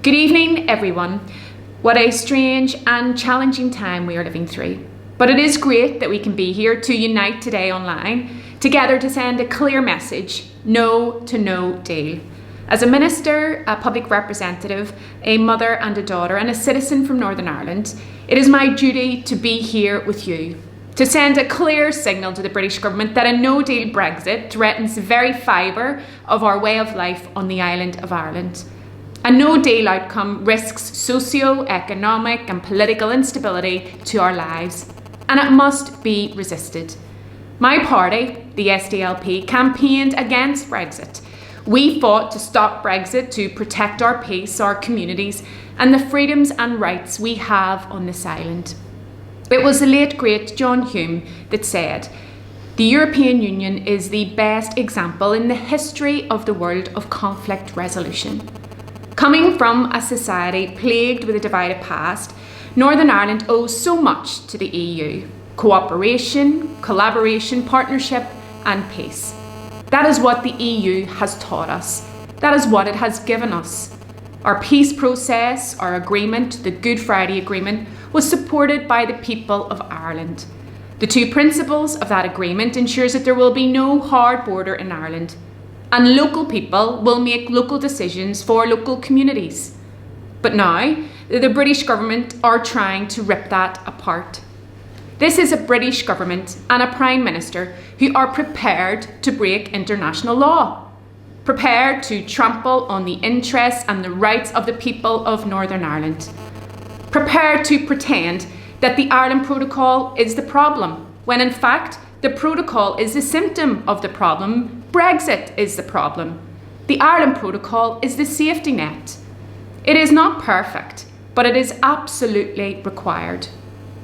Good evening, everyone. What a strange and challenging time we are living through. But it is great that we can be here to unite today online, together to send a clear message: no to no deal. As a minister, a public representative, a mother and a daughter, and a citizen from Northern Ireland, it is my duty to be here with you, to send a clear signal to the British government that a no-deal Brexit threatens the very fibre of our way of life on the island of Ireland. A no-deal outcome risks socio-economic and political instability to our lives, and it must be resisted. My party, the SDLP, campaigned against Brexit. We fought to stop Brexit to protect our peace, our communities, and the freedoms and rights we have on this island. It was the late great John Hume that said, "The European Union is the best example in the history of the world of conflict resolution." Coming from a society plagued with a divided past, Northern Ireland owes so much to the EU: cooperation, collaboration, partnership and peace. That is what the EU has taught us. That is what it has given us. Our peace process, our agreement, the Good Friday Agreement, was supported by the people of Ireland. The two principles of that agreement ensures that there will be no hard border in Ireland, and local people will make local decisions for local communities. But now, the British government are trying to rip that apart. This is a British government and a Prime Minister who are prepared to break international law, prepared to trample on the interests and the rights of the people of Northern Ireland, prepared to pretend that the Ireland Protocol is the problem, when in fact the Protocol is a symptom of the problem. Brexit is the problem. The Ireland Protocol is the safety net. It is not perfect, but it is absolutely required.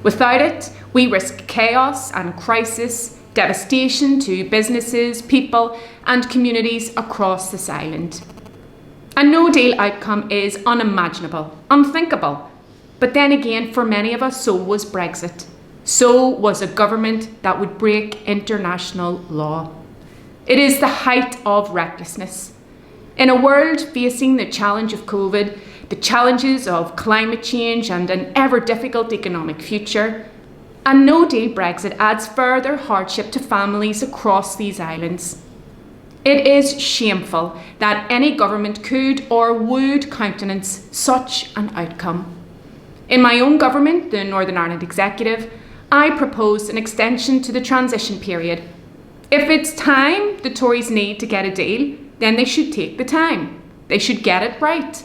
Without it, we risk chaos and crisis, devastation to businesses, people and communities across this island. A no-deal outcome is unimaginable, unthinkable. But then again, for many of us, so was Brexit. So was a government that would break international law. It is the height of recklessness. In a world facing the challenge of COVID, the challenges of climate change and an ever difficult economic future, a no-deal Brexit adds further hardship to families across these islands. It is shameful that any government could or would countenance such an outcome. In my own government, the Northern Ireland Executive, I proposed an extension to the transition period. If it's time the Tories need to get a deal, then they should take the time. They should get it right.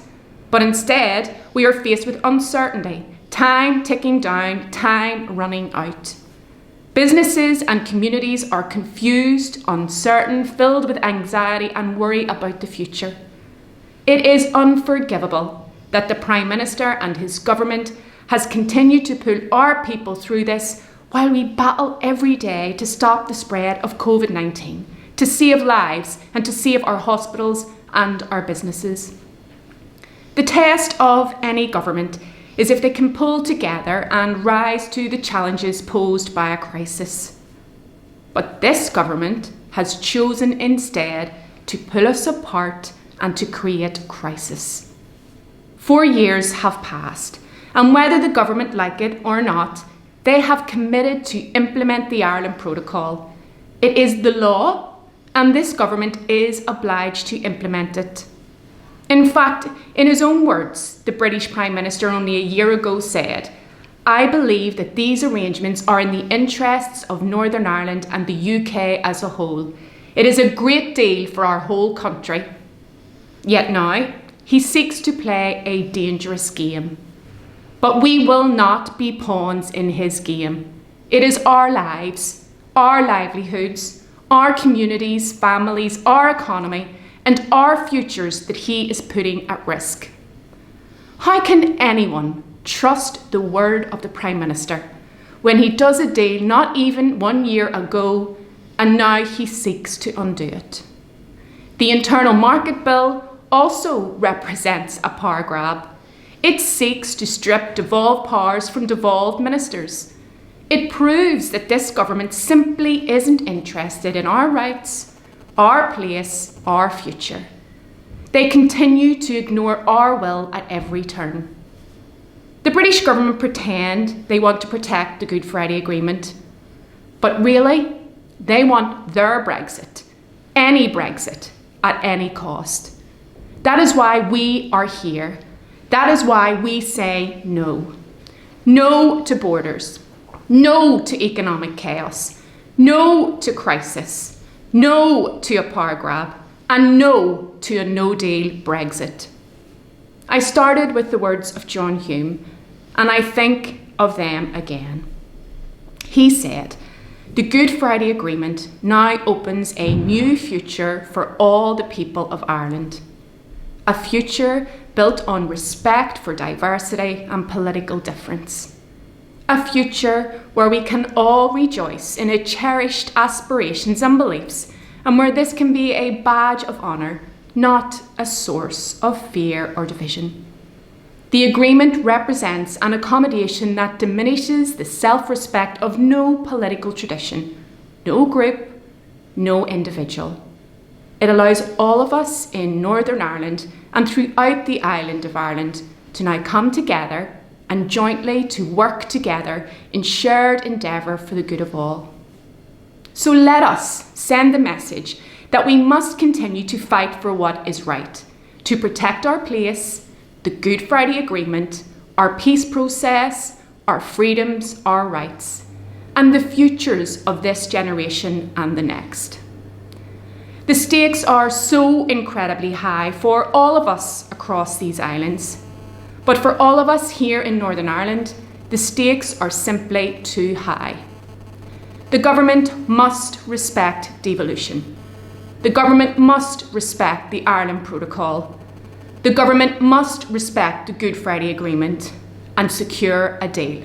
But instead, we are faced with uncertainty, time ticking down, time running out. Businesses and communities are confused, uncertain, filled with anxiety and worry about the future. It is unforgivable that the Prime Minister and his government has continued to pull our people through this while we battle every day to stop the spread of COVID-19, to save lives and to save our hospitals and our businesses. The test of any government is if they can pull together and rise to the challenges posed by a crisis. But this government has chosen instead to pull us apart and to create crisis. 4 years have passed, and whether the government like it or not, they have committed to implement the Ireland Protocol. It is the law, and this government is obliged to implement it. In fact, in his own words, the British Prime Minister only a year ago said, "I believe that these arrangements are in the interests of Northern Ireland and the UK as a whole. It is a great deal for our whole country." Yet now, he seeks to play a dangerous game. But we will not be pawns in his game. It is our lives, our livelihoods, our communities, families, our economy, and our futures that he is putting at risk. How can anyone trust the word of the Prime Minister when he does a deal not even 1 year ago and now he seeks to undo it? The Internal Market Bill also represents a power grab. It seeks to strip devolved powers from devolved ministers. It proves that this government simply isn't interested in our rights, our place, our future. They continue to ignore our will at every turn. The British government pretend they want to protect the Good Friday Agreement, but really, they want their Brexit, any Brexit, at any cost. That is why we are here. That is why we say no. No to borders. No to economic chaos. No to crisis. No to a power grab. And no to a no-deal Brexit. I started with the words of John Hume, and I think of them again. He said, "The Good Friday Agreement now opens a new future for all the people of Ireland. A future built on respect for diversity and political difference. A future where we can all rejoice in our cherished aspirations and beliefs, and where this can be a badge of honour, not a source of fear or division. The agreement represents an accommodation that diminishes the self-respect of no political tradition, no group, no individual. It allows all of us in Northern Ireland and throughout the island of Ireland to now come together and jointly to work together in shared endeavour for the good of all. So let us send the message that we must continue to fight for what is right, to protect our place, the Good Friday Agreement, our peace process, our freedoms, our rights, and the futures of this generation and the next. The stakes are so incredibly high for all of us across these islands, but for all of us here in Northern Ireland, the stakes are simply too high. The government must respect devolution. The government must respect the Ireland Protocol. The government must respect the Good Friday Agreement and secure a deal.